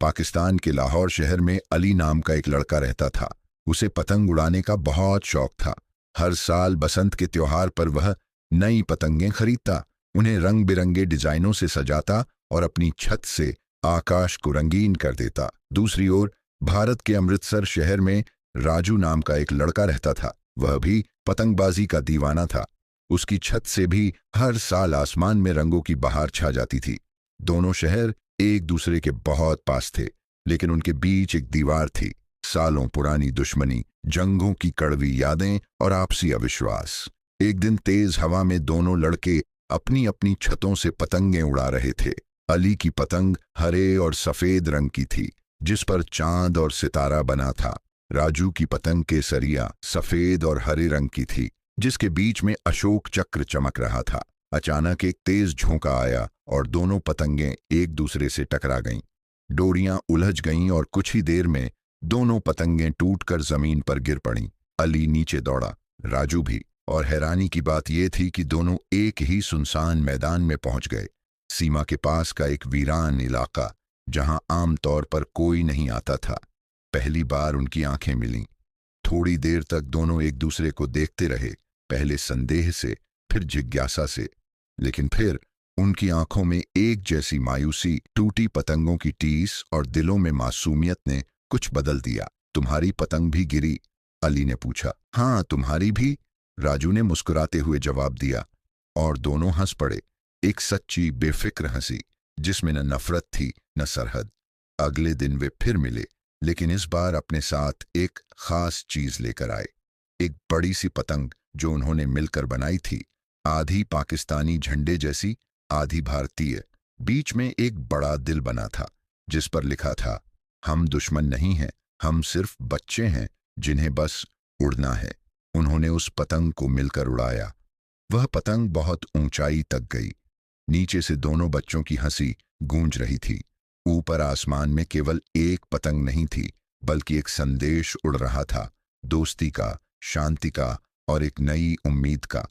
पाकिस्तान के लाहौर शहर में अली नाम का एक लड़का रहता था। उसे पतंग उड़ाने का बहुत शौक था। हर साल बसंत के त्योहार पर वह नई पतंगें खरीदता, उन्हें रंग बिरंगे डिजाइनों से सजाता और अपनी छत से आकाश को रंगीन कर देता। दूसरी ओर भारत के अमृतसर शहर में राजू नाम का एक लड़का रहता था। वह भी पतंगबाजी का दीवाना था। उसकी छत से भी हर साल आसमान में रंगों की बहार छा जाती थी। दोनों शहर एक दूसरे के बहुत पास थे, लेकिन उनके बीच एक दीवार थी। सालों पुरानी दुश्मनी, जंगों की कड़वी यादें और आपसी अविश्वास। एक दिन तेज हवा में दोनों लड़के अपनी अपनी छतों से पतंगें उड़ा रहे थे। अली की पतंग हरे और सफेद रंग की थी, जिस पर चांद और सितारा बना था। राजू की पतंग केसरिया, सफेद और हरे रंग की थी, जिसके बीच में अशोक चक्र चमक रहा था। अचानक एक तेज झोंका आया और दोनों पतंगें एक दूसरे से टकरा गईं। डोरियां उलझ गईं और कुछ ही देर में दोनों पतंगें टूटकर जमीन पर गिर पड़ीं। अली नीचे दौड़ा, राजू भी, और हैरानी की बात यह थी कि दोनों एक ही सुनसान मैदान में पहुंच गए। सीमा के पास का एक वीरान इलाका, जहां आमतौर पर कोई नहीं आता था। पहली बार उनकी आंखें मिलीं। थोड़ी देर तक दोनों एक दूसरे को देखते रहे, पहले संदेह से, फिर जिज्ञासा से, लेकिन फिर उनकी आंखों में एक जैसी मायूसी, टूटी पतंगों की टीस और दिलों में मासूमियत ने कुछ बदल दिया। तुम्हारी पतंग भी गिरी? अली ने पूछा। हाँ, तुम्हारी भी, राजू ने मुस्कुराते हुए जवाब दिया, और दोनों हंस पड़े। एक सच्ची बेफिक्र हंसी, जिसमें न नफरत थी न सरहद। अगले दिन वे फिर मिले, लेकिन इस बार अपने साथ एक खास चीज लेकर आए। एक बड़ी सी पतंग जो उन्होंने मिलकर बनाई थी, आधी पाकिस्तानी झंडे जैसी, आधी भारतीय। बीच में एक बड़ा दिल बना था, जिस पर लिखा था, हम दुश्मन नहीं हैं, हम सिर्फ बच्चे हैं जिन्हें बस उड़ना है। उन्होंने उस पतंग को मिलकर उड़ाया। वह पतंग बहुत ऊंचाई तक गई। नीचे से दोनों बच्चों की हंसी गूंज रही थी। ऊपर आसमान में केवल एक पतंग नहीं थी, बल्कि एक संदेश उड़ रहा था, दोस्ती का, शांति का और एक नई उम्मीद का।